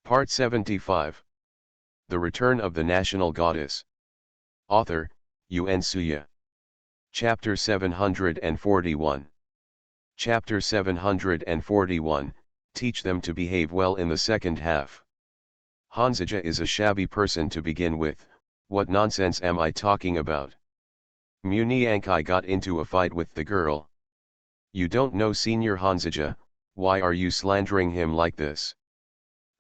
Part 75. The Return of the National Goddess. Author, Yun Suya. Chapter 741. Chapter 741, Teach them to behave well in the second half. Hanzija is a shabby person to begin with. What nonsense am I talking about? Muniankai got into a fight with the girl. You don't know Senior Hanzija, why are you slandering him like this?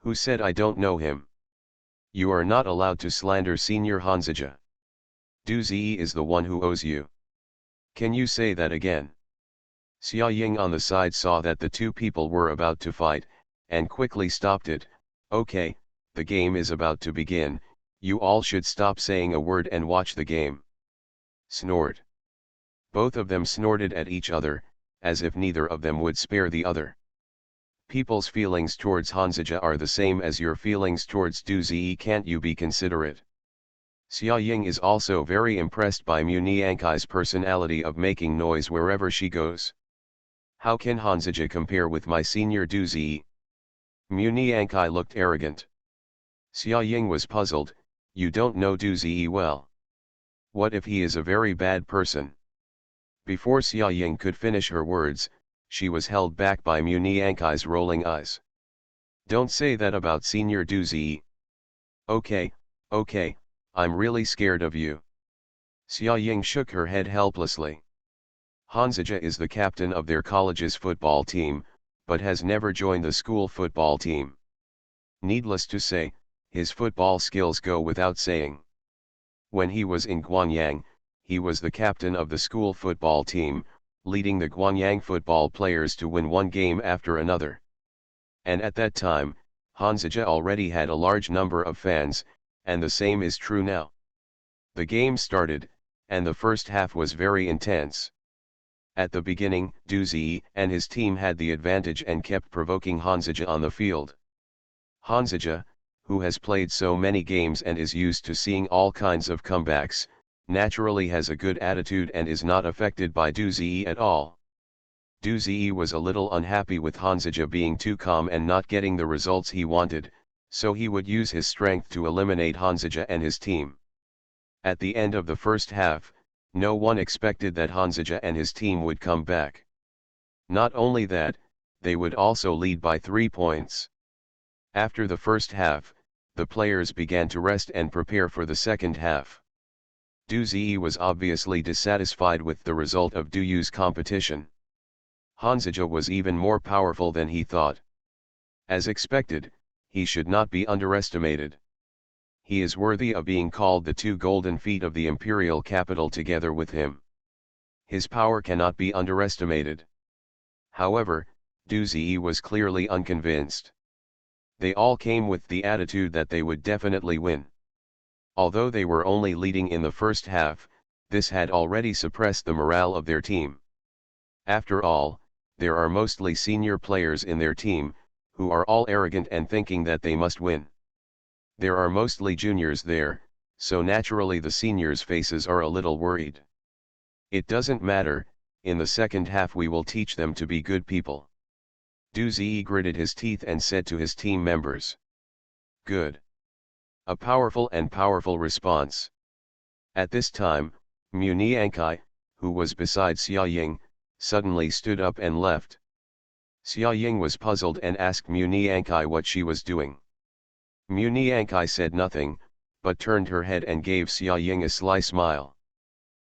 Who said I don't know him? You are not allowed to slander Senior Hanzija. Duzi is the one who owes you. Can you say that again? Xia Ying on the side saw that the two people were about to fight, and quickly stopped it. Okay, the game is about to begin, you all should stop saying a word and watch the game. Snort. Both of them snorted at each other, as if neither of them would spare the other. People's feelings towards Hanzija are the same as your feelings towards Duzi, can't you be considerate? Xia Ying is also very impressed by Muniankai's personality of making noise wherever she goes. How can Hanzija compare with my senior Duzi? Muniankai looked arrogant. Xia Ying was puzzled. You don't know Duzi well. What if he is a very bad person? Before Xia Ying could finish her words, she was held back by Muniankai's rolling eyes. Don't say that about Senior Duzi. Okay, I'm really scared of you. Xia Ying shook her head helplessly. Hanzija is the captain of their college's football team, but has never joined the school football team. Needless to say, his football skills go without saying. When he was in Guanyang, he was the captain of the school football team, leading the Guanyang football players to win one game after another. And at that time, Hanzija already had a large number of fans, and the same is true now. The game started, and the first half was very intense. At the beginning, Duzi and his team had the advantage and kept provoking Hanzija on the field. Hanzija, who has played so many games and is used to seeing all kinds of comebacks, naturally has a good attitude and is not affected by Duzi at all. Duzi was a little unhappy with Hanzija being too calm and not getting the results he wanted, so he would use his strength to eliminate Hanzija and his team. At the end of the first half, no one expected that Hanzija and his team would come back. Not only that, they would also lead by 3 points. After the first half, the players began to rest and prepare for the second half. Duzi was obviously dissatisfied with the result of Duyu's competition. Hanzija was even more powerful than he thought. As expected, he should not be underestimated. He is worthy of being called the 2 golden feet of the imperial capital together with him. His power cannot be underestimated. However, Duzi was clearly unconvinced. They all came with the attitude that they would definitely win. Although they were only leading in the first half, this had already suppressed the morale of their team. After all, there are mostly senior players in their team, who are all arrogant and thinking that they must win. There are mostly juniors there, so naturally the seniors' faces are a little worried. It doesn't matter, in the second half we will teach them to be good people. Duzi gritted his teeth and said to his team members. Good. A powerful response. At this time, Muniankai, who was beside Xia Ying, suddenly stood up and left. Xia Ying was puzzled and asked Muniankai what she was doing. Muniankai said nothing, but turned her head and gave Xia Ying a sly smile.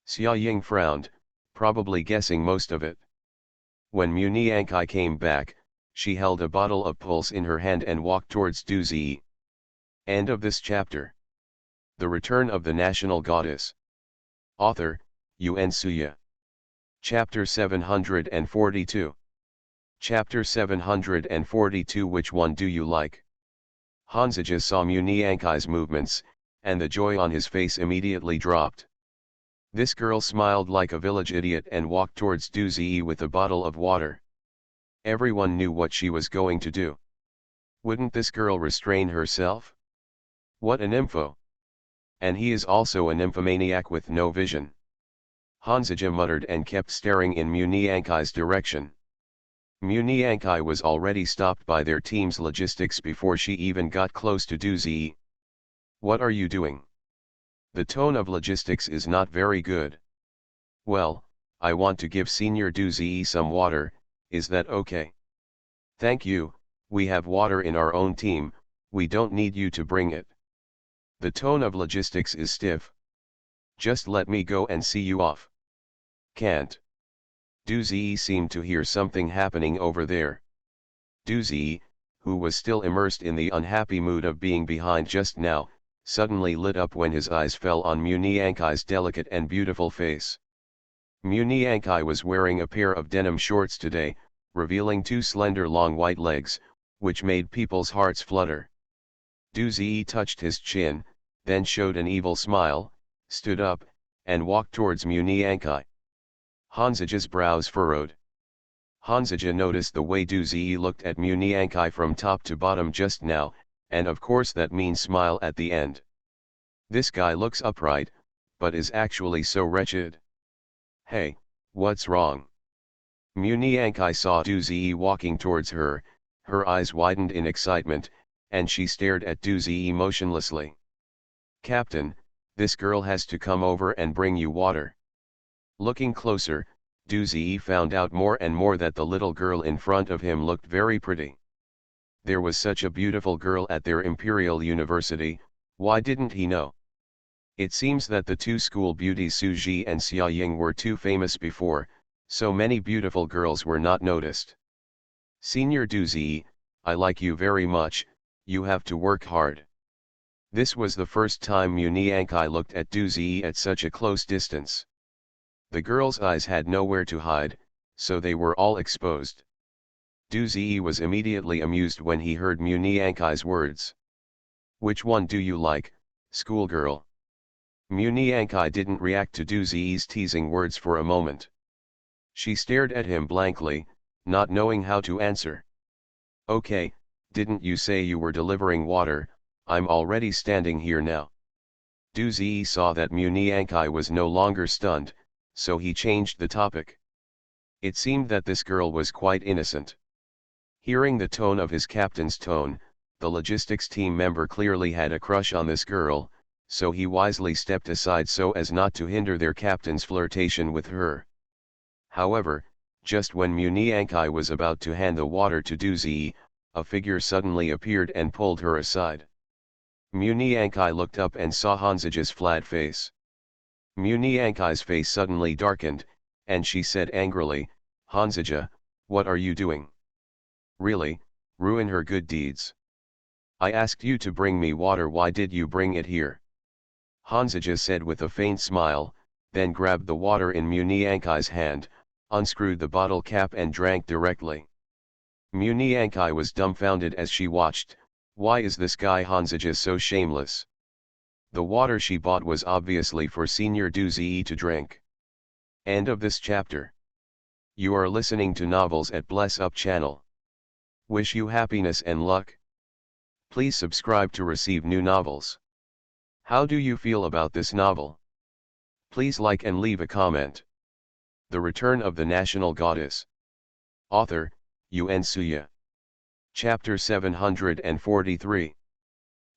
Xia Ying frowned, probably guessing most of it. When Muniankai came back, she held a bottle of pulse in her hand and walked towards Duzi. End of this chapter. The Return of the National Goddess. Author, Yun Suya. Chapter 742. Chapter 742. Which one do you like? Hanzija saw Muniankai's movements, and the joy on his face immediately dropped. This girl smiled like a village idiot and walked towards Duzi with a bottle of water. Everyone knew what she was going to do. Wouldn't this girl restrain herself? What a nympho! And he is also a nymphomaniac with no vision. Hanzija muttered and kept staring in Muniankai's direction. Muniankai was already stopped by their team's logistics before she even got close to Duzi. What are you doing? The tone of logistics is not very good. Well, I want to give Senior Duzi some water, is that okay? Thank you, we have water in our own team, we don't need you to bring it. The tone of logistics is stiff. Just let me go and see you off. Can't. Duzi seemed to hear something happening over there. Duzi, who was still immersed in the unhappy mood of being behind just now, suddenly lit up when his eyes fell on Muniankai's delicate and beautiful face. Muniankai was wearing a pair of denim shorts today, revealing two slender long white legs, which made people's hearts flutter. Duzi touched his chin, then showed an evil smile, stood up, and walked towards Muniankai. Hanzaja's brows furrowed. Hanzaja noticed the way Duzi looked at Muniankai from top to bottom just now, and of course that mean smile at the end. This guy looks upright, but is actually so wretched. Hey, what's wrong? Muniankai saw Duzi walking towards her, her eyes widened in excitement, and she stared at Duzi motionlessly. Captain, this girl has to come over and bring you water. Looking closer, Duzi found out more and more that the little girl in front of him looked very pretty. There was such a beautiful girl at their Imperial University, why didn't he know? It seems that the two school beauties Su Ji and Xia Ying were too famous before, so many beautiful girls were not noticed. Senior Duzi, I like you very much, you have to work hard. This was the first time Muniankai looked at Duzi at such a close distance. The girl's eyes had nowhere to hide, so they were all exposed. Duzi was immediately amused when he heard Muniankai's words. Which one do you like, schoolgirl? Muniankai didn't react to Duzi's teasing words for a moment. She stared at him blankly, not knowing how to answer. Okay, didn't you say you were delivering water? I'm already standing here now. Duzi saw that Muniankai was no longer stunned, so he changed the topic. It seemed that this girl was quite innocent. Hearing the tone of his captain's tone, the logistics team member clearly had a crush on this girl, so he wisely stepped aside so as not to hinder their captain's flirtation with her. However, just when Muniankai was about to hand the water to Duzi, a figure suddenly appeared and pulled her aside. Muniankai looked up and saw Hanzaja's flat face. Muniankai's face suddenly darkened, and she said angrily, Hanzaja, what are you doing? Really, ruin her good deeds. I asked you to bring me water, why did you bring it here? Hanzaja said with a faint smile, then grabbed the water in Muniankai's hand, unscrewed the bottle cap and drank directly. Muniankai was dumbfounded as she watched. Why is this guy Hanzaja so shameless? The water she bought was obviously for Senior Duzi to drink. End of this chapter. You are listening to Novels at Bless Up channel. Wish you happiness and luck. Please subscribe to receive new novels. How do you feel about this novel? Please like and leave a comment. The Return of the National Goddess. Author, Yuen Suya. Chapter 743.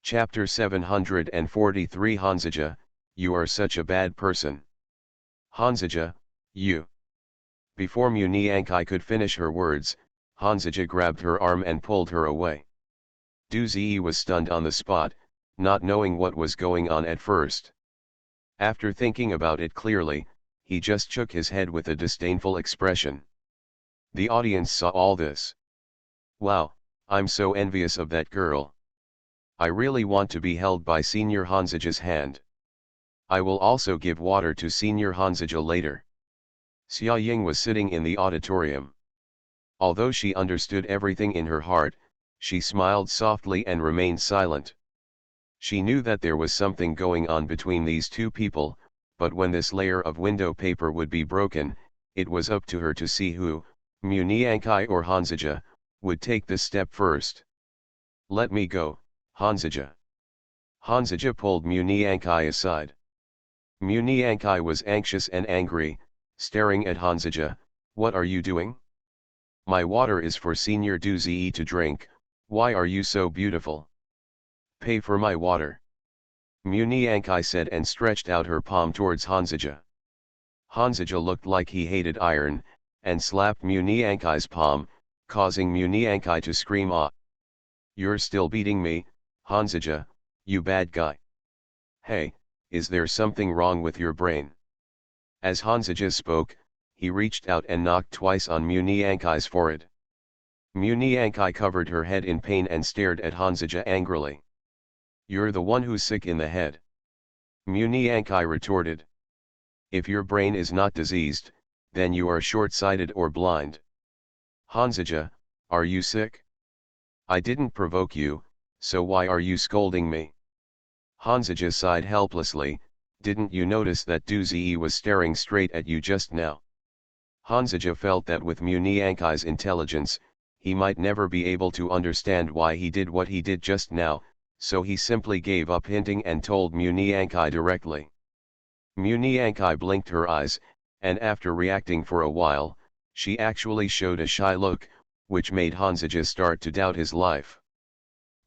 Chapter 743 Hanzaja, you are such a bad person. Hanzaja, you. Before Muniankai could finish her words, Hanzaja grabbed her arm and pulled her away. Duzi was stunned on the spot, not knowing what was going on at first. After thinking about it clearly, he just shook his head with a disdainful expression. The audience saw all this. Wow, I'm so envious of that girl. I really want to be held by Senior Hanzaja's hand. I will also give water to Senior Hanzaja later. Xia Ying was sitting in the auditorium. Although she understood everything in her heart, she smiled softly and remained silent. She knew that there was something going on between these two people, but when this layer of window paper would be broken, it was up to her to see who, Muniankai or Hanzaja, would take this step first. Let me go, Hanzaja. Hanzaja pulled Muniankai aside. Muniankai was anxious and angry, staring at Hanzaja. What are you doing? My water is for Senior Duzi to drink, why are you so beautiful? Pay for my water. Muniankai said and stretched out her palm towards Hanzaja. Hanzaja looked like he hated iron, and slapped Muniankai's palm, causing Muniankai to scream ah. You're still beating me, Hanzaja, you bad guy. Hey, is there something wrong with your brain? As Hanzaja spoke, he reached out and knocked twice on Muniankai's forehead. Muniankai covered her head in pain and stared at Hanzaja angrily. You're the one who's sick in the head. Muniankai retorted. If your brain is not diseased, then you are short-sighted or blind. Hanzaja, are you sick? I didn't provoke you, so why are you scolding me? Hanzaja sighed helplessly. Didn't you notice that Duzi was staring straight at you just now? Hanzaja felt that with Muniankai's intelligence, he might never be able to understand why he did what he did just now, so he simply gave up hinting and told Muniankai directly. Muniankai blinked her eyes, and after reacting for a while, she actually showed a shy look, which made Hanzaja start to doubt his life.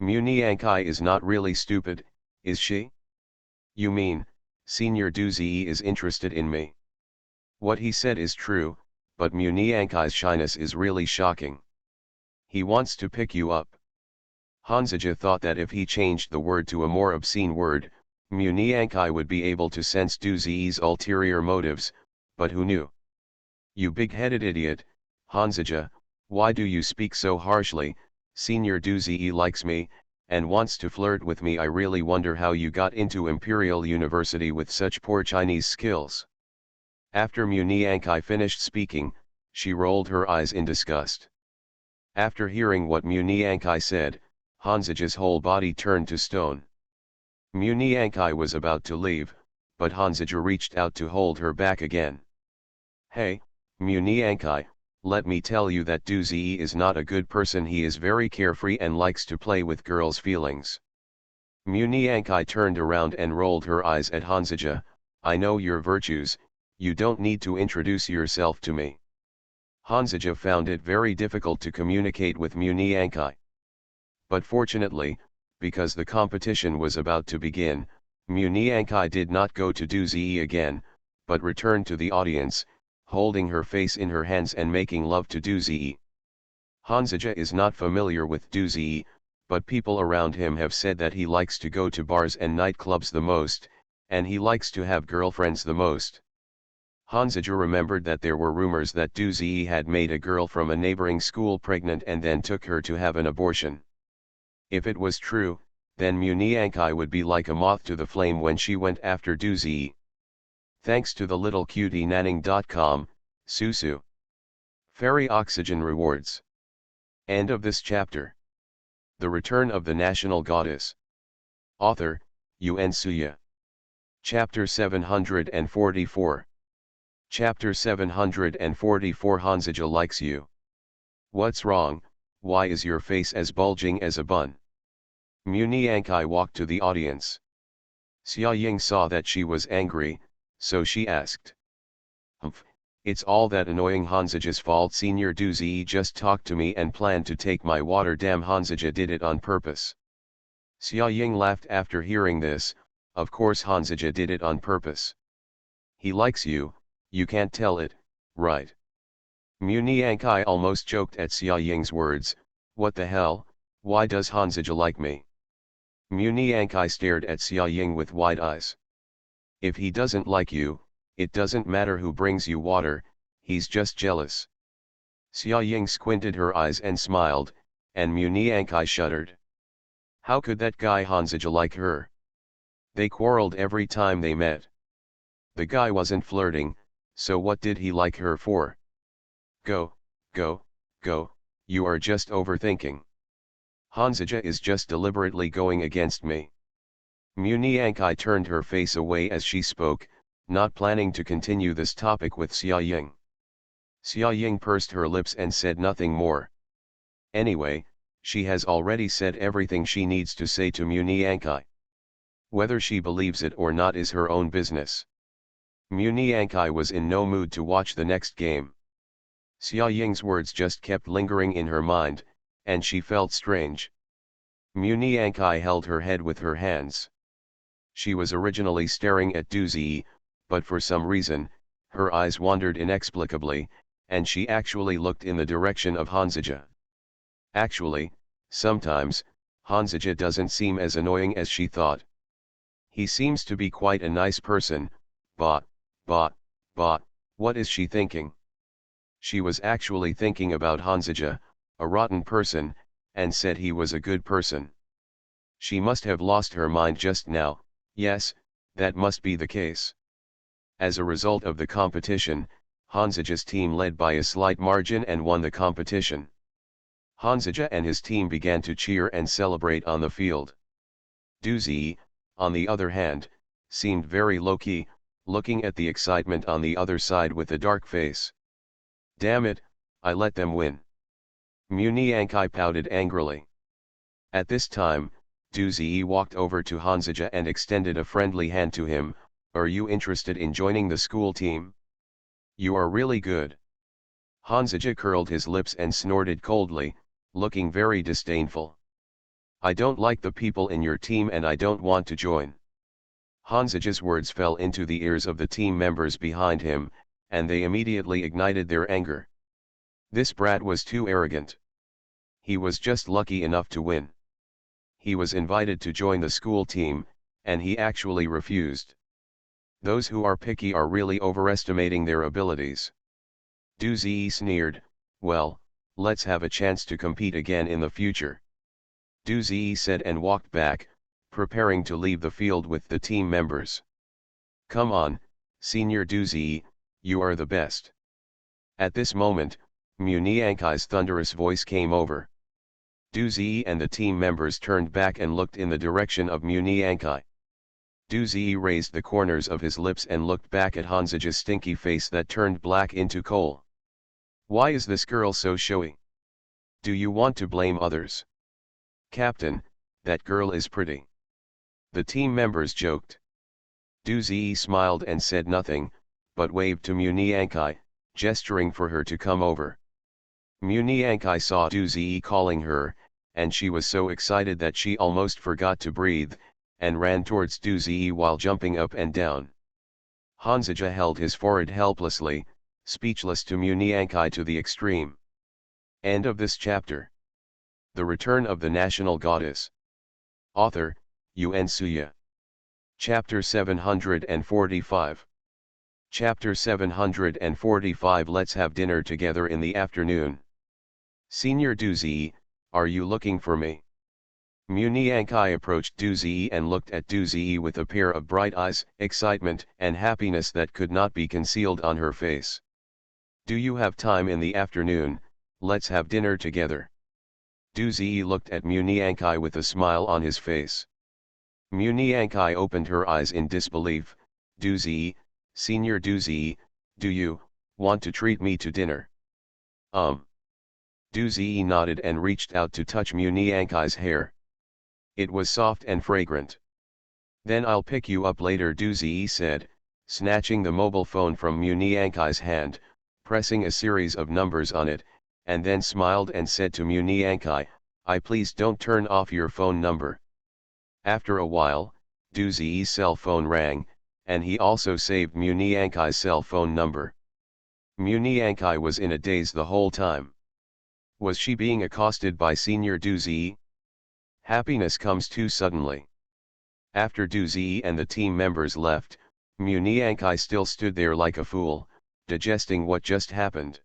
Muniankai is not really stupid, is she? You mean, Senior Duzi is interested in me? What he said is true, but Muniankai's shyness is really shocking. He wants to pick you up. Hanzaja thought that if he changed the word to a more obscene word, Muniankai would be able to sense Duzi's ulterior motives, but who knew? You big-headed idiot, Hanzaja, why do you speak so harshly? Senior Duzi likes me, and wants to flirt with me. I really wonder how you got into Imperial University with such poor Chinese skills. After Muniankai finished speaking, she rolled her eyes in disgust. After hearing what Muniankai said, Hanzaja's whole body turned to stone. Muniankai was about to leave, but Hanzaja reached out to hold her back again. Hey, Muniankai, let me tell you that Duzi is not a good person. He is very carefree and likes to play with girls' feelings. Muniankai turned around and rolled her eyes at Hanzaja. I know your virtues, you don't need to introduce yourself to me. Hanzaja found it very difficult to communicate with Muniankai. But fortunately, because the competition was about to begin, Muniankai did not go to Duzi again, but returned to the audience, holding her face in her hands and making love to Duzi. Hanzaja is not familiar with Duzi, but people around him have said that he likes to go to bars and nightclubs the most, and he likes to have girlfriends the most. Hanzaja remembered that there were rumors that Duzi had made a girl from a neighboring school pregnant and then took her to have an abortion. If it was true, then Muniankai would be like a moth to the flame when she went after Duzi. Thanks to the little cutie nanning.com, Susu. Fairy Oxygen Rewards. End of this chapter. The Return of the National Goddess. Author, Yuen Suya. Chapter 744. Chapter 744. Hanzaja likes you. What's wrong? Why is your face as bulging as a bun? Muniankai walked to the audience. Xia Ying saw that she was angry, so she asked. Humph, it's all that annoying Hanzaja's fault. Senior Duzi just talked to me and planned to take my water. Damn, Hanzaja did it on purpose. Xia Ying laughed after hearing this. Of course Hanzaja did it on purpose. He likes you, you can't tell it, right? Muniankai almost choked at Xia Ying's words. What the hell, why does Hanzaja like me? Muniankai stared at Xia Ying with wide eyes. If he doesn't like you, it doesn't matter who brings you water, he's just jealous. Xia Ying squinted her eyes and smiled, and Muniankai shuddered. How could that guy Hanzaja like her? They quarreled every time they met. The guy wasn't flirting, so what did he like her for? Go, go, go, you are just overthinking. Hanzaja is just deliberately going against me. Muniankai turned her face away as she spoke, not planning to continue this topic with Xia Ying. Xia Ying pursed her lips and said nothing more. Anyway, she has already said everything she needs to say to Muniankai. Whether she believes it or not is her own business. Muniankai was in no mood to watch the next game. Xia Ying's words just kept lingering in her mind, and she felt strange. Mu Niankai held her head with her hands. She was originally staring at Du Ziyi, but for some reason, her eyes wandered inexplicably, and she actually looked in the direction of Hanzija. Actually, sometimes, Hanzija doesn't seem as annoying as she thought. He seems to be quite a nice person, but, what is she thinking? She was actually thinking about Hanzija, a rotten person, and said he was a good person. She must have lost her mind just now. Yes, that must be the case. As a result of the competition, Hanzija's team led by a slight margin and won the competition. Hanzija and his team began to cheer and celebrate on the field. Du Ziyi, on the other hand, seemed very low-key, looking at the excitement on the other side with a dark face. Damn it, I let them win. Mu Niankai pouted angrily. At this time, Du Ziyi walked over to Hanzija and extended a friendly hand to him. Are you interested in joining the school team? You are really good. Hanzija curled his lips and snorted coldly, looking very disdainful. I don't like the people in your team and I don't want to join. Hanzija's words fell into the ears of the team members behind him, and they immediately ignited their anger. This brat was too arrogant. He was just lucky enough to win. He was invited to join the school team, and he actually refused. Those who are picky are really overestimating their abilities. Du Ziyi sneered, well, let's have a chance to compete again in the future. Du Ziyi said and walked back, preparing to leave the field with the team members. Come on, Senior Du Ziyi, you are the best. At this moment, Mu Niankai's thunderous voice came over. Du Ziyi and the team members turned back and looked in the direction of Mu Niankai. Du Ziyi raised the corners of his lips and looked back at Hanzija's stinky face that turned black into coal. Why is this girl so showy? Do you want to blame others? Captain, that girl is pretty. The team members joked. Du Ziyi smiled and said nothing, but waved to Mu Niankai, gesturing for her to come over. Mu Niankai saw Du Ziyi calling her, and she was so excited that she almost forgot to breathe, and ran towards Du Ziyi while jumping up and down. Hanzija held his forehead helplessly, speechless to Mu Niankai to the extreme. End of this chapter. The Return of the National Goddess. Author, Yuan Suya. Chapter 745. Chapter 745. Let's have dinner together in the afternoon. Senior Du Ziyi, are you looking for me? Mu Niankai approached Du Ziyi and looked at Du Ziyi with a pair of bright eyes, excitement and happiness that could not be concealed on her face. Do you have time in the afternoon? Let's have dinner together. Du Ziyi looked at Mu Niankai with a smile on his face. Mu Niankai opened her eyes in disbelief. Du Ziyi, Senior Du Ziyi, do you want to treat me to dinner? Du Ziyi nodded and reached out to touch Mu Niankai's hair. It was soft and fragrant. Then I'll pick you up later, Du Ziyi said, snatching the mobile phone from Mu Niankai's hand, pressing a series of numbers on it, and then smiled and said to Mu Niankai, please don't turn off your phone number. After a while, Du Ziyi's cell phone rang, and he also saved Mu Niankai's cell phone number. Mu Niankai was in a daze the whole time. Was she being accosted by Senior Du Ziyi? Happiness comes too suddenly. After Du Ziyi and the team members left, Mu Niankai still stood there like a fool, digesting what just happened.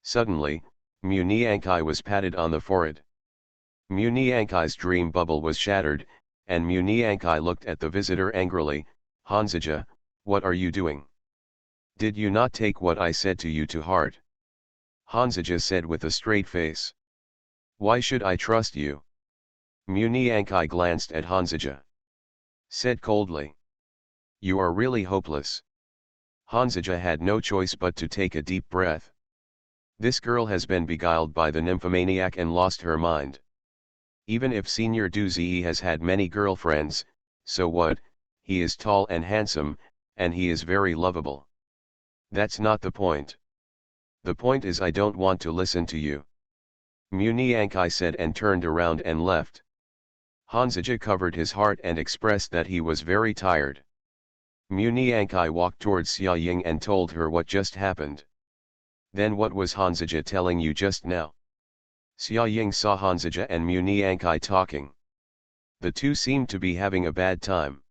Suddenly, Mu Niankai was patted on the forehead. Mu Niankai's dream bubble was shattered, and Mu Niankai looked at the visitor angrily. Hanzija, what are you doing? Did you not take what I said to you to heart? Hanzija said with a straight face. Why should I trust you? Mu Niankai glanced at Hanzija. Said coldly. You are really hopeless. Hanzija had no choice but to take a deep breath. This girl has been beguiled by the nymphomaniac and lost her mind. Even if Senior Du Ziyi has had many girlfriends, so what? He is tall and handsome, and he is very lovable. That's not the point. The point is I don't want to listen to you. Muniankai said and turned around and left. Hanzaja covered his heart and expressed that he was very tired. Muniankai walked towards Xia Ying and told her what just happened. Then what was Hanzaja telling you just now? Xia Ying saw Hanzaja and Muniankai talking. The two seemed to be having a bad time.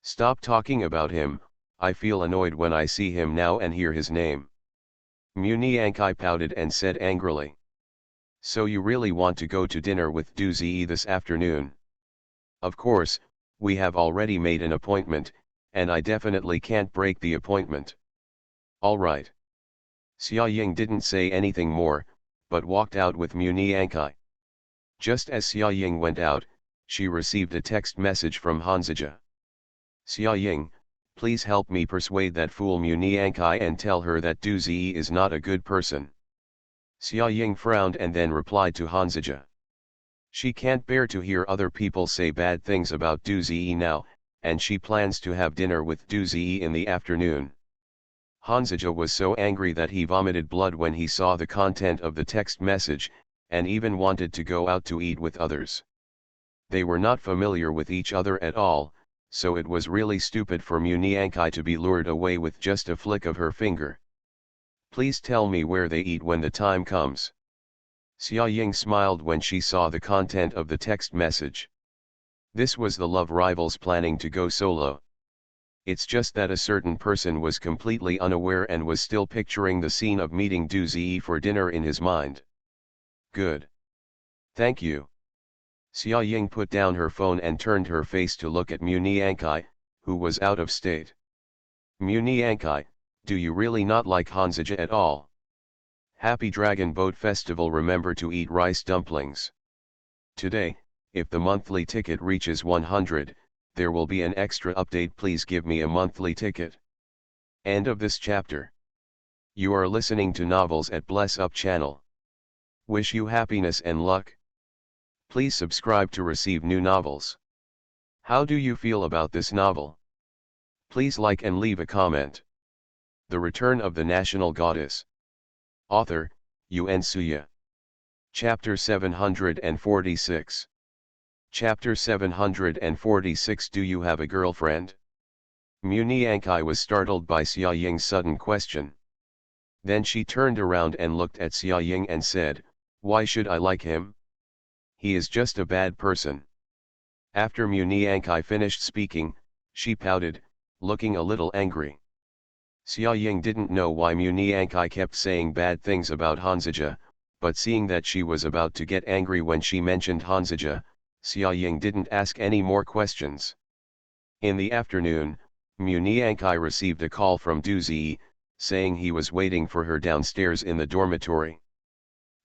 Stop talking about him, I feel annoyed when I see him now and hear his name. Muniankai pouted and said angrily. So you really want to go to dinner with Du Ziyi this afternoon? Of course, we have already made an appointment, and I definitely can't break the appointment. All right. Xia Ying didn't say anything more, but walked out with Muniankai. Just as Xia Ying went out, she received a text message from Hanzaja. Xia Ying, please help me persuade that fool Muniankai and tell her that Du Ziyi is not a good person. Xia Ying frowned and then replied to Hanzaja. She can't bear to hear other people say bad things about Du Ziyi now, and she plans to have dinner with Du Ziyi in the afternoon. Hanzaja was so angry that he vomited blood when he saw the content of the text message, and even wanted to go out to eat with others. They were not familiar with each other at all, so it was really stupid for Muniankai to be lured away with just a flick of her finger. Please tell me where they eat when the time comes. Xia Ying smiled when she saw the content of the text message. This was the love rivals planning to go solo. It's just that a certain person was completely unaware and was still picturing the scene of meeting Du Ziyi for dinner in his mind. Good. Thank you. Xia Ying put down her phone and turned her face to look at Muniankai, who was out of state. Muniankai, do you really not like Hanzaja at all? Happy Dragon Boat Festival. Remember to eat rice dumplings. Today, if the monthly ticket reaches 100, there will be an extra update. Please give me a monthly ticket. End of this chapter. You are listening to Novels at Bless Up channel. Wish you happiness and luck. Please subscribe to receive new novels. How do you feel about this novel? Please like and leave a comment. The Return of the National Goddess. Author, Yuan Suya. Chapter 746. Chapter 746. Do you have a girlfriend? Muniankai was startled by Xia Ying's sudden question. Then she turned around and looked at Xia Ying and said, why should I like him? He is just a bad person. After Muniankai finished speaking, she pouted, looking a little angry. Xia Ying didn't know why Muniankai kept saying bad things about Hanzaja, but seeing that she was about to get angry when she mentioned Hanzaja, Xia Ying didn't ask any more questions. In the afternoon, Muniankai received a call from Du Ziyi, saying he was waiting for her downstairs in the dormitory.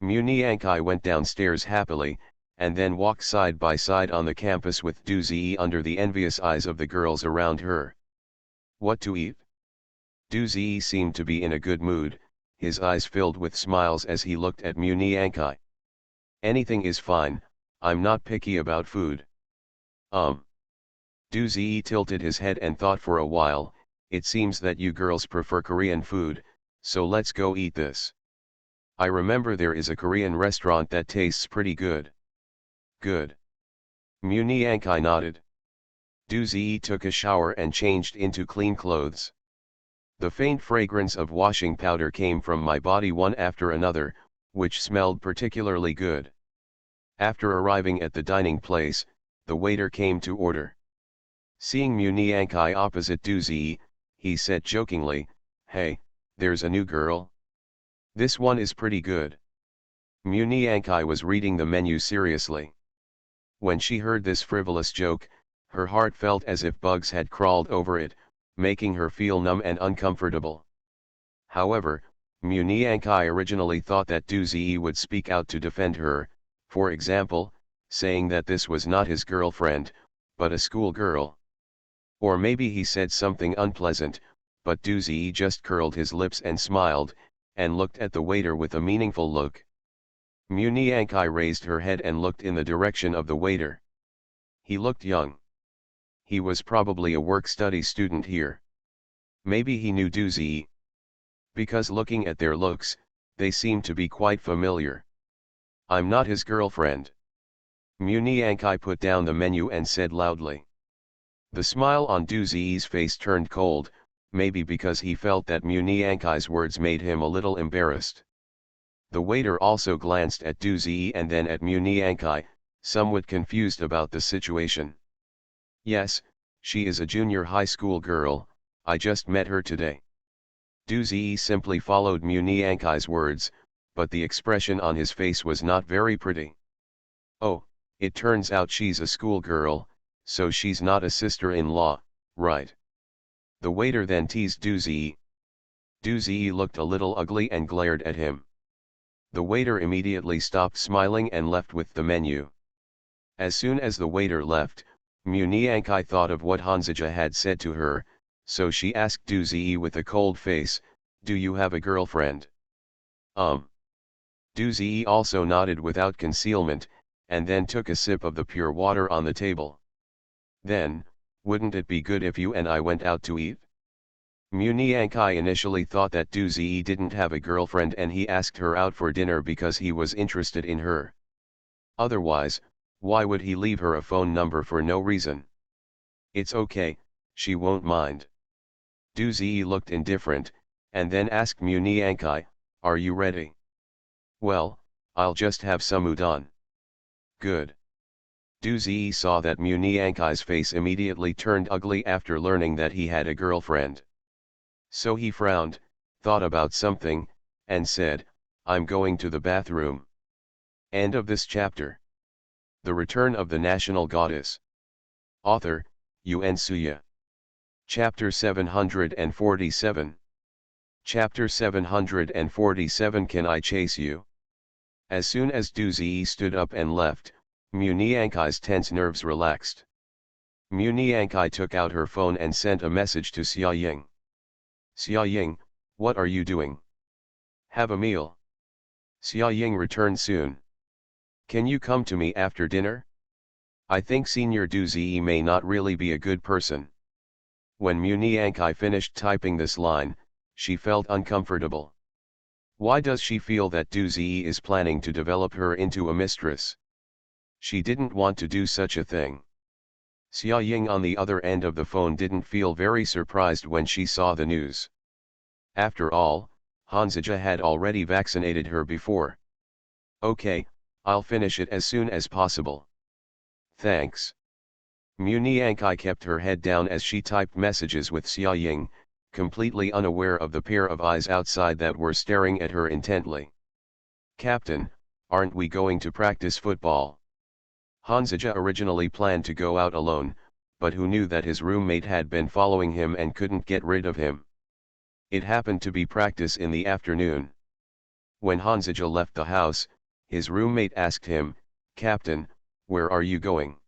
Muniankai went downstairs happily, and then walked side by side on the campus with Du Ziyi under the envious eyes of the girls around her. What to eat? Du Ziyi seemed to be in a good mood, his eyes filled with smiles as he looked at Muniankai. Anything is fine, I'm not picky about food. Du Ziyi tilted his head and thought for a while, it seems that you girls prefer Korean food, so let's go eat this. I remember there is a Korean restaurant that tastes pretty good. Good. Muniankai nodded. Du Ziyi took a shower and changed into clean clothes. The faint fragrance of washing powder came from my body one after another, which smelled particularly good. After arriving at the dining place, the waiter came to order. Seeing Muniankai opposite Du Ziyi, he said jokingly, hey, there's a new girl. This one is pretty good. Muniankai was reading the menu seriously. When she heard this frivolous joke, her heart felt as if bugs had crawled over it, making her feel numb and uncomfortable. However, Muniankai originally thought that Du Ziyi would speak out to defend her, for example, saying that this was not his girlfriend, but a schoolgirl. Or maybe he said something unpleasant, but Du Ziyi just curled his lips and smiled, and looked at the waiter with a meaningful look. Muniankai raised her head and looked in the direction of the waiter. He looked young. He was probably a work-study student here. Maybe he knew Du Ziyi. Because looking at their looks, they seem to be quite familiar. I'm not his girlfriend. Muniankai put down the menu and said loudly. The smile on Du Ziyi's face turned cold, maybe because he felt that Muniankai's words made him a little embarrassed. The waiter also glanced at Du Ziyi and then at Muniankai, somewhat confused about the situation. Yes, she is a junior high school girl, I just met her today. Du Ziyi simply followed Muniankai's words, but the expression on his face was not very pretty. Oh, it turns out she's a schoolgirl, so she's not a sister-in-law, right? The waiter then teased Du Ziyi. Du Ziyi looked a little ugly and glared at him. The waiter immediately stopped smiling and left with the menu. As soon as the waiter left, Muniankai thought of what Hanzija had said to her, so she asked Du Ziyi with a cold face, "Do you have a girlfriend?" Du Ziyi also nodded without concealment, and then took a sip of the pure water on the table. Then, wouldn't it be good if you and I went out to eat? Muniankai initially thought that Du Ziyi didn't have a girlfriend and he asked her out for dinner because he was interested in her. Otherwise, why would he leave her a phone number for no reason? It's okay, she won't mind. Du Ziyi looked indifferent, and then asked Muniankai, "Are you ready?" "Well, I'll just have some udon." "Good." Du Ziyi saw that Muniankai's face immediately turned ugly after learning that he had a girlfriend. So he frowned, thought about something, and said, "I'm going to the bathroom." End of this chapter. The Return of the National Goddess. Author, Yuen Suya. Chapter 747. Chapter 747. Can I chase you? As soon as Du Ziyi stood up and left, Muniankai's tense nerves relaxed. Muniankai took out her phone and sent a message to Xia Ying. "Xia Ying, what are you doing? Have a meal. Xia Ying return soon. Can you come to me after dinner? I think Senior Du Ziyi may not really be a good person." When Muniankai finished typing this line, she felt uncomfortable. Why does she feel that Du Ziyi is planning to develop her into a mistress? She didn't want to do such a thing. Xia Ying on the other end of the phone didn't feel very surprised when she saw the news. After all, Hanzija had already vaccinated her before. "Okay, I'll finish it as soon as possible. Thanks." Muniankai kept her head down as she typed messages with Xia Ying, completely unaware of the pair of eyes outside that were staring at her intently. "Captain, aren't we going to practice football?" Hanzija originally planned to go out alone, but who knew that his roommate had been following him and couldn't get rid of him. It happened to be practice in the afternoon. When Hanzija left the house, his roommate asked him, "Captain, where are you going?"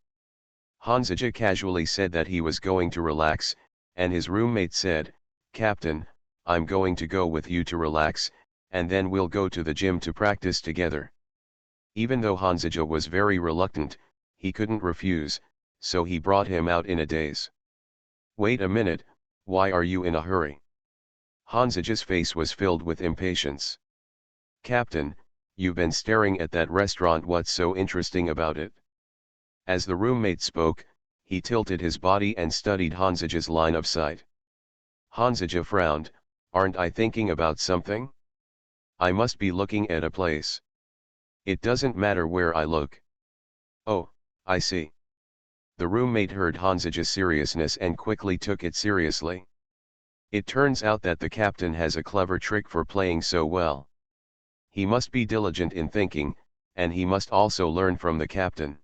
Hanzija casually said that he was going to relax, and his roommate said, "Captain, I'm going to go with you to relax, and then we'll go to the gym to practice together." Even though Hanzija was very reluctant, he couldn't refuse, so he brought him out in a daze. "Wait a minute, why are you in a hurry?" Hanzija's face was filled with impatience. "Captain, you've been staring at that restaurant, what's so interesting about it?" As the roommate spoke, he tilted his body and studied Hanzija's line of sight. Hanzija frowned, "Aren't I thinking about something? I must be looking at a place. It doesn't matter where I look." "Oh, I see." The roommate heard Hanzija's seriousness and quickly took it seriously. It turns out that the captain has a clever trick for playing so well. He must be diligent in thinking, and he must also learn from the captain.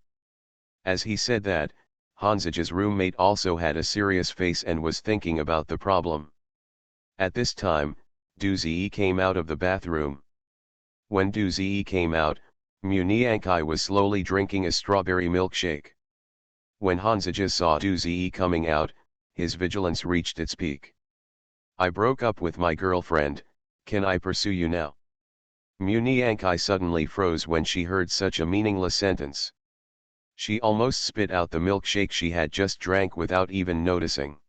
As he said that, Hanzija's roommate also had a serious face and was thinking about the problem. At this time, Du Ziyi came out of the bathroom. When Du Ziyi came out, Muniankai was slowly drinking a strawberry milkshake. When Hanzija saw Du Ziyi coming out, his vigilance reached its peak. "I broke up with my girlfriend, can I pursue you now?" Muniankai suddenly froze when she heard such a meaningless sentence. She almost spit out the milkshake she had just drank without even noticing.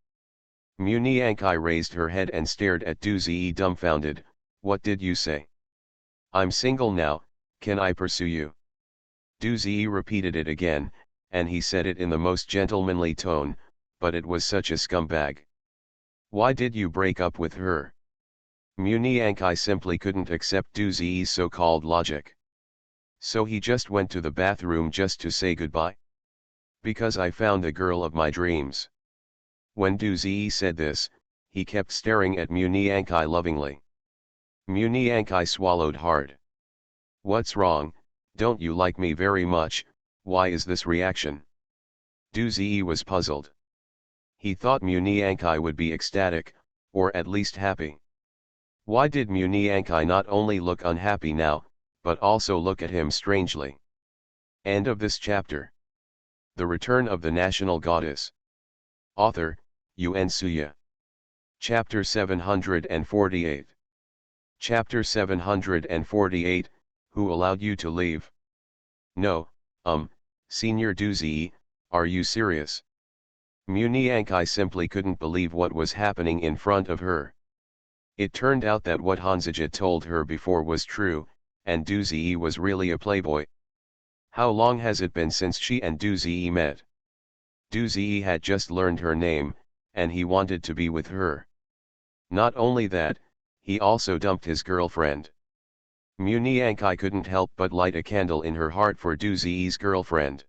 Muniankai raised her head and stared at Duzi dumbfounded. What did you say? I'm single now, can I pursue you? Duzi repeated it again, and he said it in the most gentlemanly tone, but it was such a scumbag. Why did you break up with her? Muniankai simply couldn't accept Duzi's so-called logic. So he just went to the bathroom just to say goodbye? Because I found the girl of my dreams. When Duzi said this, he kept staring at Muniankai lovingly. Muniankai swallowed hard. What's wrong, don't you like me very much, why is this reaction? Duzi was puzzled. He thought Muniankai would be ecstatic, or at least happy. Why did Muniankai not only look unhappy now, but also look at him strangely? End of this chapter. The Return of the National Goddess. Author, Yuen Suya. Chapter 748. Chapter 748, Who allowed you to leave? No, Senior Duzi, are you serious? Muniankai simply couldn't believe what was happening in front of her. It turned out that what Hanzija told her before was true, and Duzi was really a playboy. How long has it been since she and Duzi met? Duzi had just learned her name, and he wanted to be with her. Not only that, he also dumped his girlfriend. Muniankai couldn't help but light a candle in her heart for Duzi's girlfriend.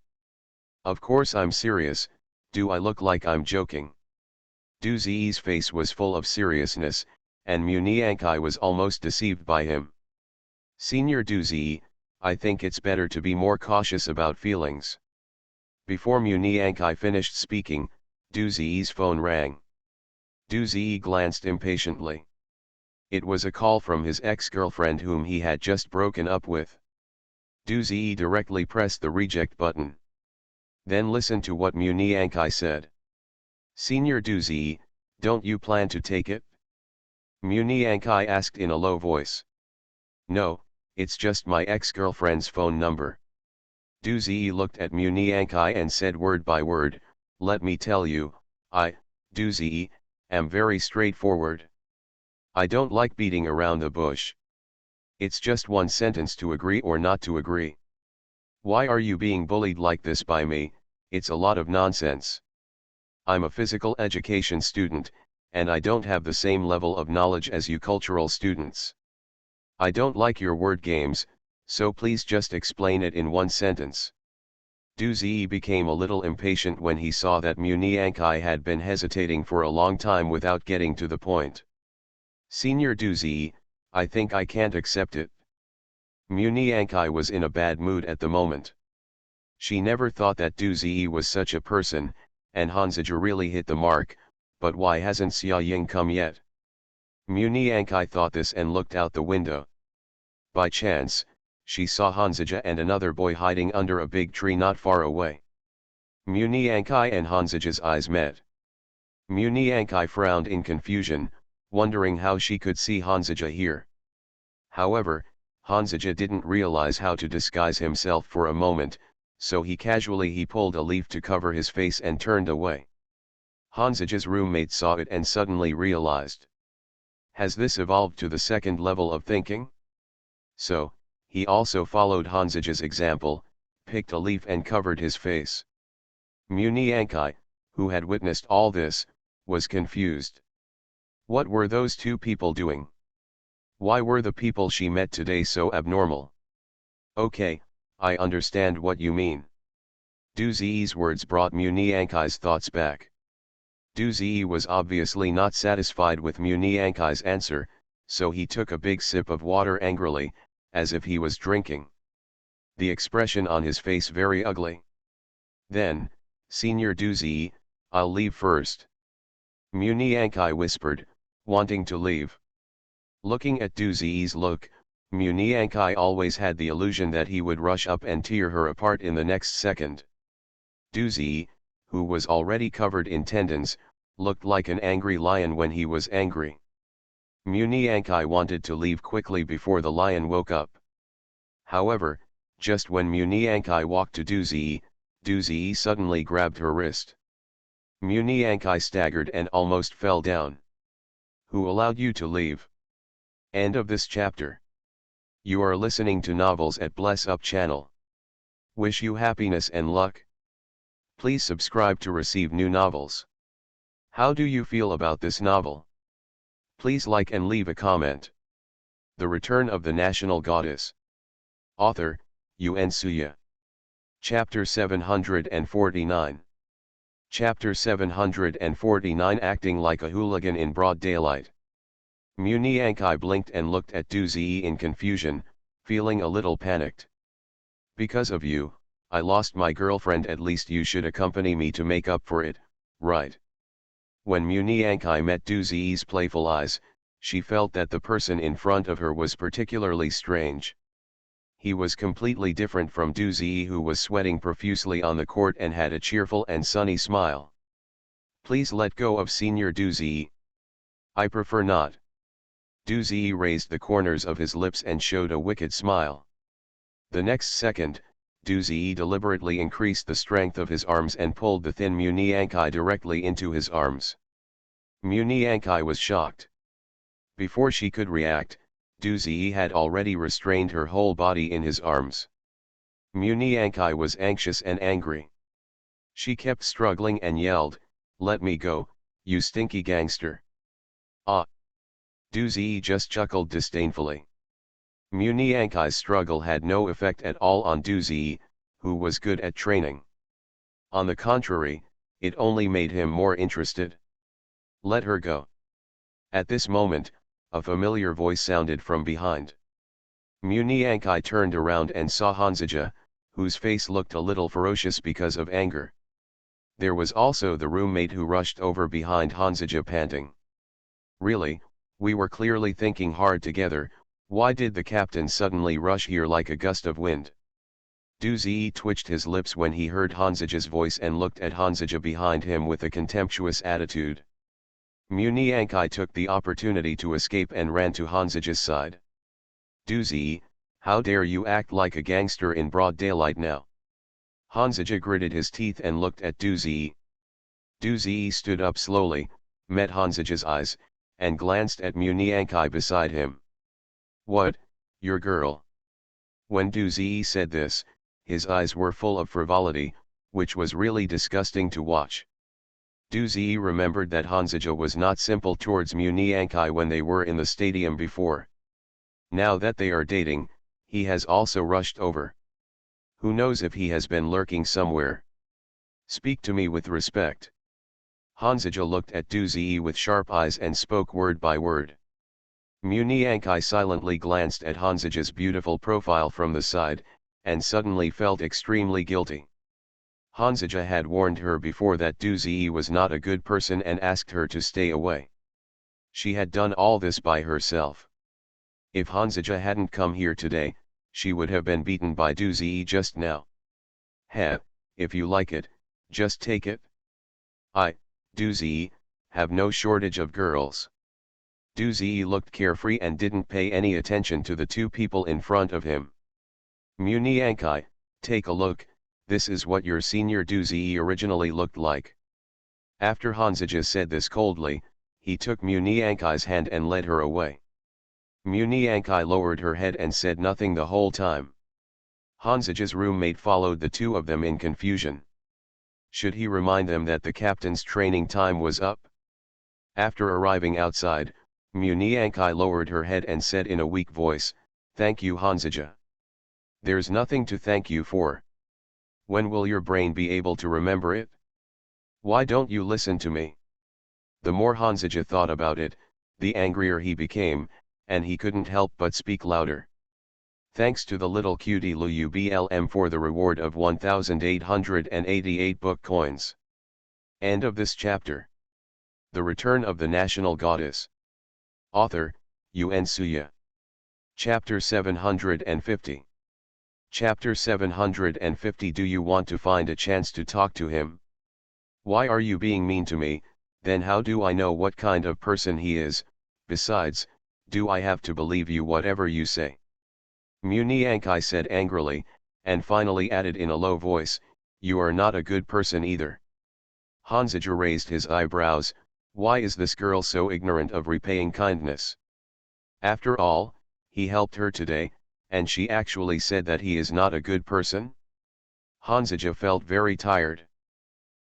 Of course I'm serious, do I look like I'm joking? Duzi's face was full of seriousness, and Muniankai was almost deceived by him. Senior Duzi, I think it's better to be more cautious about feelings. Before Muniankai finished speaking, Duzi's phone rang. Duzi glanced impatiently. It was a call from his ex-girlfriend whom he had just broken up with. Duzi directly pressed the reject button. Then listened to what Muniankai said. Senior Duzi, don't you plan to take it? Muniankai asked in a low voice. No, it's just my ex-girlfriend's phone number. Duzi looked at Muniankai and said word by word, let me tell you, I, Duzi, am very straightforward. I don't like beating around the bush. It's just one sentence to agree or not to agree. Why are you being bullied like this by me? It's a lot of nonsense. I'm a physical education student, and I don't have the same level of knowledge as you cultural students. I don't like your word games, so please just explain it in one sentence. Duzi became a little impatient when he saw that Muniankai had been hesitating for a long time without getting to the point. Senior Duzi, I think I can't accept it. Muniankai was in a bad mood at the moment. She never thought that Duzi was such a person, and Hanzija really hit the mark, but why hasn't Xia Ying come yet? Muniankai thought this and looked out the window. By chance, she saw Hanzija and another boy hiding under a big tree not far away. Muniankai and Hanzija's eyes met. Muniankai frowned in confusion, wondering how she could see Hanzija here. However, Hanzija didn't realize how to disguise himself for a moment, so he pulled a leaf to cover his face and turned away. Hanzija's roommate saw it and suddenly realized. Has this evolved to the second level of thinking? So, he also followed Hanzija's example, picked a leaf and covered his face. Muniankai, who had witnessed all this, was confused. What were those two people doing? Why were the people she met today so abnormal? Okay, I understand what you mean. Duzi's words brought Muniankai's thoughts back. Duzi was obviously not satisfied with Muniankai's answer, so he took a big sip of water angrily, as if he was drinking. The expression on his face very ugly. Then, Senior Duzi, I'll leave first. Muniankai whispered, wanting to leave. Looking at Duzi's look, Muniankai always had the illusion that he would rush up and tear her apart in the next second. Duzi, who was already covered in tendons, looked like an angry lion when he was angry. Muniankai wanted to leave quickly before the lion woke up. However, just when Muniankai walked to Duzi, Duzi suddenly grabbed her wrist. Muniankai staggered and almost fell down. Who allowed you to leave? End of this chapter. You are listening to Novels at Bless Up channel. Wish you happiness and luck. Please subscribe to receive new novels. How do you feel about this novel? Please like and leave a comment. The Return of the National Goddess. Author, Yuen Suya. Chapter 749. Chapter 749 Acting like a hooligan in broad daylight. Muniankai blinked and looked at Du Ziyi in confusion, feeling a little panicked. Because of you, I lost my girlfriend. At least you should accompany me to make up for it, right? When Muniankai met Du Ziyi's playful eyes, she felt that the person in front of her was particularly strange. He was completely different from Du Ziyi, who was sweating profusely on the court and had a cheerful and sunny smile. Please let go of Senior Du Ziyi. I prefer not. Du Ziyi raised the corners of his lips and showed a wicked smile. The next second, Du Ziyi deliberately increased the strength of his arms and pulled the thin Muniankai directly into his arms. Muniankai was shocked. Before she could react, Du Ziyi had already restrained her whole body in his arms. Muniankai was anxious and angry. She kept struggling and yelled, "Let me go, you stinky gangster." Ah! Du Ziyi just chuckled disdainfully. Muniankai's struggle had no effect at all on Du Ziyi, who was good at training. On the contrary, it only made him more interested. Let her go. At this moment, a familiar voice sounded from behind. Muniankai turned around and saw Hanzaja, whose face looked a little ferocious because of anger. There was also the roommate, who rushed over behind Hanzaja panting. Really, we were clearly thinking hard together. Why did the captain suddenly rush here like a gust of wind? Du Ziyi twitched his lips when he heard Hanzaja's voice and looked at Hanzaja behind him with a contemptuous attitude. Muniankai took the opportunity to escape and ran to Hanzaja's side. Du Ziyi, how dare you act like a gangster in broad daylight now? Hanzaja gritted his teeth and looked at Du Ziyi. Du Ziyi stood up slowly, met Hanzaja's eyes, and glanced at Muniankai beside him. What, your girl? When Du Ziyi said this, his eyes were full of frivolity, which was really disgusting to watch. Du Ziyi remembered that Hanzaja was not simple towards Muniankai when they were in the stadium before. Now that they are dating, he has also rushed over. Who knows if he has been lurking somewhere? Speak to me with respect. Hanzaja looked at Du Ziyi with sharp eyes and spoke word by word. Muniankai silently glanced at Hanzaja's beautiful profile from the side, and suddenly felt extremely guilty. Hanzaja had warned her before that Du Ziyi was not a good person and asked her to stay away. She had done all this by herself. If Hanzaja hadn't come here today, she would have been beaten by Du Ziyi just now. Heh, if you like it, just take it. I, Du Ziyi, have no shortage of girls. Du Ziyi looked carefree and didn't pay any attention to the two people in front of him. Muniankai, take a look. This is what your senior Du Ziyi originally looked like. After Hanzaja said this coldly, he took Muniankai's hand and led her away. Muniankai lowered her head and said nothing the whole time. Hanzaja's roommate followed the two of them in confusion. Should he remind them that the captain's training time was up? After arriving outside, Muniankai lowered her head and said in a weak voice, "Thank you, Hanzaja." "There's nothing to thank you for. When will your brain be able to remember it? Why don't you listen to me?" The more Hanzaja thought about it, the angrier he became, and he couldn't help but speak louder. Thanks to the little cutie Luublm for the reward of 1,888 book coins. End of this chapter. The Return of the National Goddess. Author, Yuen Suya. Chapter 750. Chapter 750. Do you want to find a chance to talk to him? Why are you being mean to me? Then how do I know what kind of person he is? Besides, do I have to believe you whatever you say? Muniankai said angrily, and finally added in a low voice, "You are not a good person either." Hanzaja raised his eyebrows. Why is this girl so ignorant of repaying kindness? After all, he helped her today, and she actually said that he is not a good person? Hanzaja felt very tired.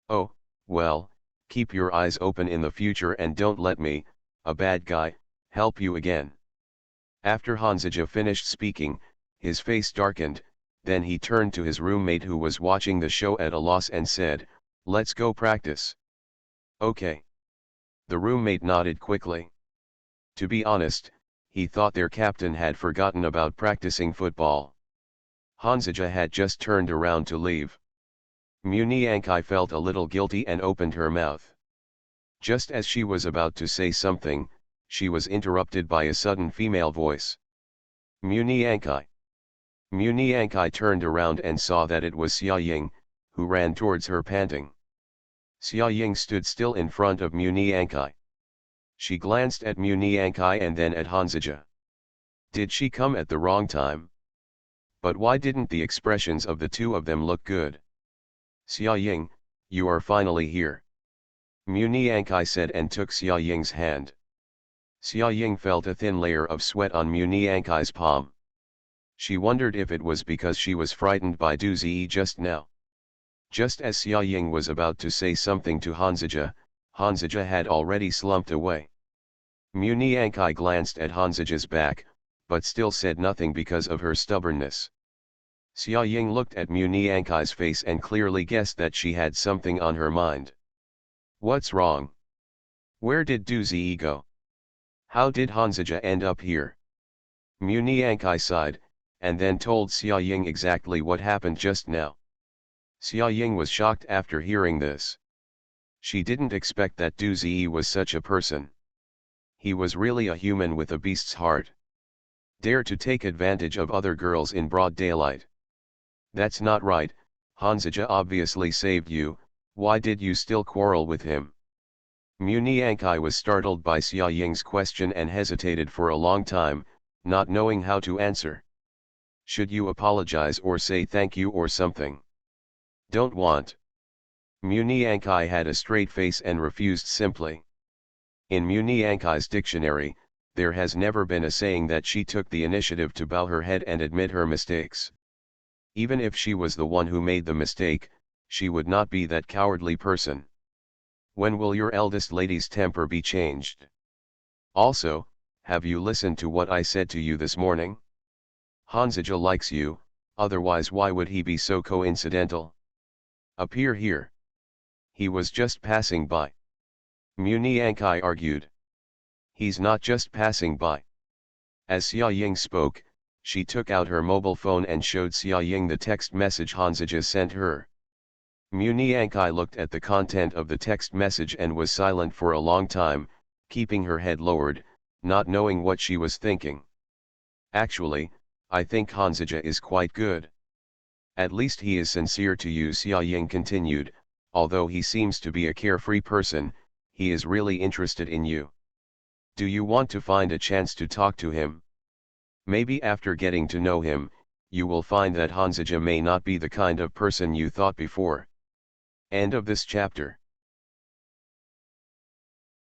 Oh, well, keep your eyes open in the future and don't let me, a bad guy, help you again. After Hanzaja finished speaking, his face darkened, then he turned to his roommate who was watching the show at a loss and said, "Let's go practice." Okay. The roommate nodded quickly. To be honest, he thought their captain had forgotten about practicing football. Hanzaja had just turned around to leave. Muniankai felt a little guilty and opened her mouth. Just as she was about to say something, she was interrupted by a sudden female voice. Muniankai. Muniankai turned around and saw that it was Xia Ying, who ran towards her panting. Xia Ying stood still in front of Muniankai. She glanced at Muniankai and then at Hanzaja. Did she come at the wrong time? But why didn't the expressions of the two of them look good? Xia Ying, you are finally here. Muniankai said and took Xia Ying's hand. Xia Ying felt a thin layer of sweat on Muniankai's palm. She wondered if it was because she was frightened by Du Ziyi just now. Just as Xia Ying was about to say something to Hanzaja, Hanzaja had already slumped away. Muniankai glanced at Hanzaja's back, but still said nothing because of her stubbornness. Xia Ying looked at Muniankai's face and clearly guessed that she had something on her mind. What's wrong? Where did Du Ziyi go? How did Hanzaja end up here? Muniankai sighed, and then told Xia Ying exactly what happened just now. Xia Ying was shocked after hearing this. She didn't expect that Du Ziyi was such a person. He was really a human with a beast's heart. Dare to take advantage of other girls in broad daylight. That's not right. Hanzaja obviously saved you, why did you still quarrel with him? Muniankai was startled by Xia Ying's question and hesitated for a long time, not knowing how to answer. Should you apologize or say thank you or something? Don't want. Muniankai had a straight face and refused simply. In Muniankai's dictionary, there has never been a saying that she took the initiative to bow her head and admit her mistakes. Even if she was the one who made the mistake, she would not be that cowardly person. When will your eldest lady's temper be changed? Also, have you listened to what I said to you this morning? Hanzaja likes you, otherwise why would he be so coincidental? Appear here. He was just passing by. Muniankai argued. He's not just passing by. As Xia Ying spoke, she took out her mobile phone and showed Xia Ying the text message Hanzaja sent her. Muniankai looked at the content of the text message and was silent for a long time, keeping her head lowered, not knowing what she was thinking. Actually, I think Hanzaja is quite good. At least he is sincere to you, Xia Ying continued, although he seems to be a carefree person, he is really interested in you. Do you want to find a chance to talk to him? Maybe after getting to know him, you will find that Hanzaja may not be the kind of person you thought before. End of this chapter.